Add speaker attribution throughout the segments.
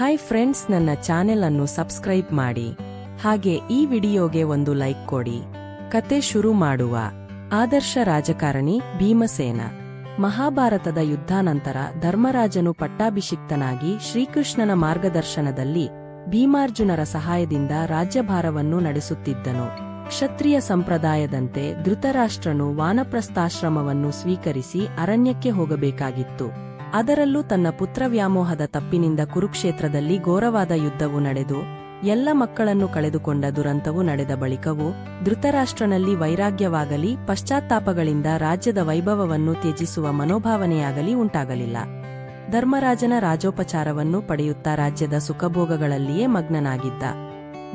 Speaker 1: Hi friends, ನನ್ನ channel ಅನ್ನು subscribe ಮಾಡಿ. ಹಾಗೆ ಈ ವಿಡಿಯೋಗೆ ಒಂದು ಲೈಕ್ ಕೊಡಿ. ಕತೆ ಶುರು ಮಾಡುವ. ಆದರ್ಶ ರಾಜಕಾರಣಿ ಭೀಮಸೇನ. ಮಹಾಭಾರತದ ಯುದ್ಧಾನಂತರ ಧರ್ಮರಾಜನು ಪಟ್ಟಾಭಿಷಿಕ್ತನಾಗಿ ಶ್ರೀಕೃಷ್ಣನ ಮಾರ್ಗದರ್ಶನದಲ್ಲಿ ಭೀಮಾರ್ಜುನರ ಸಹಾಯದಿಂದ ರಾಜ್ಯಭಾರವನ್ನು ನಡೆಸುತ್ತಿದ್ದನು. ಕ್ಷತ್ರಿಯ ಸಂಪ್ರದಾಯದಂತೆ ಧೃತರಾಷ್ಟ್ರನು ವಾನಪ್ರಸ್ಥಾಶ್ರಮವನ್ನು ಸ್ವೀಕರಿಸಿ ಅರಣ್ಯಕ್ಕೆ ಹೋಗಬೇಕಾಗಿತ್ತು. ಅದರಲ್ಲೂ ತನ್ನ ಪುತ್ರ ವ್ಯಾಮೋಹದ ತಪ್ಪಿನಿಂದ ಕುರುಕ್ಷೇತ್ರದಲ್ಲಿ ಘೋರವಾದ ಯುದ್ಧವು ನಡೆದು ಎಲ್ಲ ಮಕ್ಕಳನ್ನು ಕಳೆದುಕೊಂಡ ದುರಂತವು ನಡೆದ ಬಳಿಕವೂ ಧೃತರಾಷ್ಟ್ರನಲ್ಲಿ ವೈರಾಗ್ಯವಾಗಲಿ ಪಶ್ಚಾತ್ತಾಪಗಳಿಂದ ರಾಜ್ಯದ ವೈಭವವನ್ನು ತ್ಯಜಿಸುವ ಮನೋಭಾವನೆಯಾಗಲಿ ಉಂಟಾಗಲಿಲ್ಲ. ಧರ್ಮರಾಜನ ರಾಜೋಪಚಾರವನ್ನು ಪಡೆಯುತ್ತಾ ರಾಜ್ಯದ ಸುಖಭೋಗಗಳಲ್ಲಿಯೇ ಮಗ್ನನಾಗಿದ್ದ.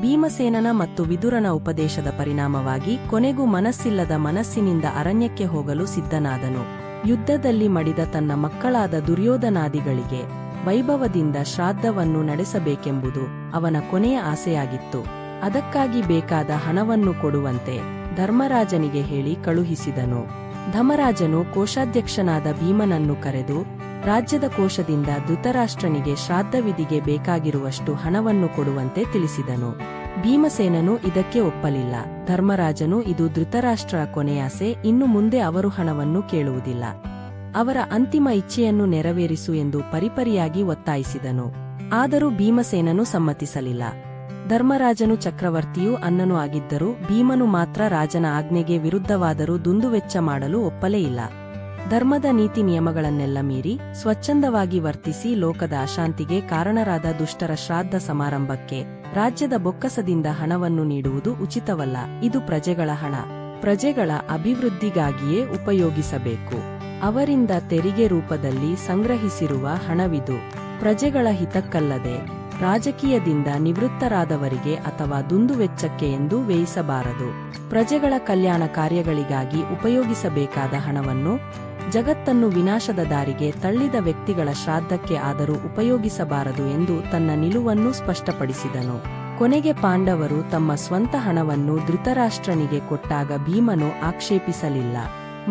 Speaker 1: ಭೀಮಸೇನನ ಮತ್ತು ವಿದುರನ ಉಪದೇಶದ ಪರಿಣಾಮವಾಗಿ ಕೊನೆಗೂ ಮನಸ್ಸಿಲ್ಲದ ಮನಸ್ಸಿನಿಂದ ಅರಣ್ಯಕ್ಕೆ ಹೋಗಲು ಸಿದ್ಧನಾದನು. ಯುದ್ಧದಲ್ಲಿ ಮಡಿದ ತನ್ನ ಮಕ್ಕಳಾದ ದುರ್ಯೋಧನಾದಿಗಳಿಗೆ ವೈಭವದಿಂದ ಶ್ರಾದ್ದವನ್ನು ನಡೆಸಬೇಕೆಂಬುದು ಅವನ ಕೊನೆಯ ಆಸೆಯಾಗಿತ್ತು. ಅದಕ್ಕಾಗಿ ಬೇಕಾದ ಹಣವನ್ನು ಕೊಡುವಂತೆ ಧರ್ಮರಾಜನಿಗೆ ಹೇಳಿ ಕಳುಹಿಸಿದನು. ಧರ್ಮರಾಜನು ಕೋಶಾಧ್ಯಕ್ಷನಾದ ಭೀಮನನ್ನು ಕರೆದು ರಾಜ್ಯದ ಕೋಶದಿಂದ ಧೃತರಾಷ್ಟ್ರನಿಗೆ ಶ್ರಾದ್ದವಿಧಿಗೆ ಬೇಕಾಗಿರುವಷ್ಟು ಹಣವನ್ನು ಕೊಡುವಂತೆ ತಿಳಿಸಿದನು. ಭೀಮಸೇನನು ಇದಕ್ಕೆ ಒಪ್ಪಲಿಲ್ಲ. ಧರ್ಮರಾಜನು ಇದು ಧೃತರಾಷ್ಟ್ರರ ಕೊನೆಯಾಸೆ, ಇನ್ನು ಮುಂದೆ ಅವರು ಹಣವನ್ನು ಕೇಳುವುದಿಲ್ಲ, ಅವರ ಅಂತಿಮ ಇಚ್ಛೆಯನ್ನು ನೆರವೇರಿಸು ಎಂದು ಪರಿಪರಿಯಾಗಿ ಒತ್ತಾಯಿಸಿದನು. ಆದರೂ ಭೀಮಸೇನನು ಸಮ್ಮತಿಸಲಿಲ್ಲ. ಧರ್ಮರಾಜನು ಚಕ್ರವರ್ತಿಯೂ ಅನ್ನನೂ ಆಗಿದ್ದರೂ ಭೀಮನು ಮಾತ್ರ ರಾಜನ ಆಜ್ಞೆಗೆ ವಿರುದ್ಧವಾದರೂ ದುಂದುವೆಚ್ಚ ಮಾಡಲು ಒಪ್ಪಲೇ ಇಲ್ಲ. ಧರ್ಮದ ನೀತಿ ನಿಯಮಗಳನ್ನೆಲ್ಲ ಮೀರಿ ಸ್ವಚ್ಛಂದವಾಗಿ ವರ್ತಿಸಿ ಲೋಕದ ಅಶಾಂತಿಗೆ ಕಾರಣರಾದ ದುಷ್ಟರ ಶ್ರಾದ್ದ ಸಮಾರಂಭಕ್ಕೆ ರಾಜ್ಯದ ಬೊಕ್ಕಸದಿಂದ ಹಣವನ್ನು ನೀಡುವುದು ಉಚಿತವಲ್ಲ. ಇದು ಪ್ರಜೆಗಳ ಹಣ, ಪ್ರಜೆಗಳ ಅಭಿವೃದ್ಧಿಗಾಗಿಯೇ ಉಪಯೋಗಿಸಬೇಕು. ಅವರಿಂದ ತೆರಿಗೆ ರೂಪದಲ್ಲಿ ಸಂಗ್ರಹಿಸಿರುವ ಹಣವಿದು ಪ್ರಜೆಗಳ ಹಿತಕ್ಕಲ್ಲದೆ ರಾಜಕೀಯದಿಂದ ನಿವೃತ್ತರಾದವರಿಗೆ ಅಥವಾ ದುಂದುವೆಚ್ಚಕ್ಕೆ ಎಂದು ವ್ಯಯಿಸಬಾರದು. ಪ್ರಜೆಗಳ ಕಲ್ಯಾಣ ಕಾರ್ಯಗಳಿಗಾಗಿ ಉಪಯೋಗಿಸಬೇಕಾದ ಹಣವನ್ನು ಜಗತ್ತನ್ನು ವಿನಾಶದ ದಾರಿಗೆ ತಳ್ಳಿದ ವ್ಯಕ್ತಿಗಳ ಶ್ರಾದ್ದಕ್ಕೆ ಆದರೂ ಉಪಯೋಗಿಸಬಾರದು ಎಂದು ತನ್ನ ನಿಲುವನ್ನು ಸ್ಪಷ್ಟಪಡಿಸಿದನು. ಕೊನೆಗೆ ಪಾಂಡವರು ತಮ್ಮ ಸ್ವಂತ ಹಣವನ್ನು ಧೃತರಾಷ್ಟ್ರನಿಗೆ ಕೊಟ್ಟಾಗ ಭೀಮನು ಆಕ್ಷೇಪಿಸಲಿಲ್ಲ.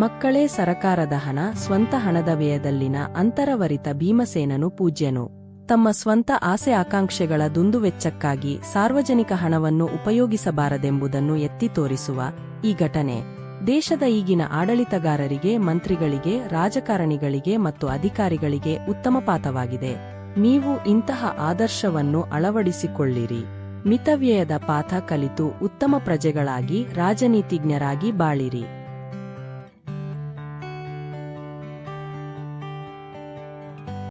Speaker 1: ಮಕ್ಕಳೇ ಸರಕಾರದ ಹಣ, ಸ್ವಂತ ಹಣದ ವ್ಯಯದಲ್ಲಿನ ಅಂತರವರಿತ ಭೀಮಸೇನನು ಪೂಜ್ಯನು. ತಮ್ಮ ಸ್ವಂತ ಆಸೆ ಆಕಾಂಕ್ಷೆಗಳ ದುಂದುವೆಚ್ಚಕ್ಕಾಗಿ ಸಾರ್ವಜನಿಕ ಹಣವನ್ನು ಉಪಯೋಗಿಸಬಾರದೆಂಬುದನ್ನು ಎತ್ತಿ ತೋರಿಸುವ ಈ ಘಟನೆ ದೇಶದ ಈಗಿನ ಆಡಳಿತಗಾರರಿಗೆ, ಮಂತ್ರಿಗಳಿಗೆ, ರಾಜಕಾರಣಿಗಳಿಗೆ ಮತ್ತು ಅಧಿಕಾರಿಗಳಿಗೆ ಉತ್ತಮ ಪಾಠವಾಗಿದೆ. ನೀವು ಇಂತಹ ಆದರ್ಶವನ್ನು ಅಳವಡಿಸಿಕೊಳ್ಳಿರಿ. ಮಿತವ್ಯಯದ ಪಾಠ ಕಲಿತು ಉತ್ತಮ ಪ್ರಜೆಗಳಾಗಿ ರಾಜನೀತಿಜ್ಞರಾಗಿ ಬಾಳಿರಿ.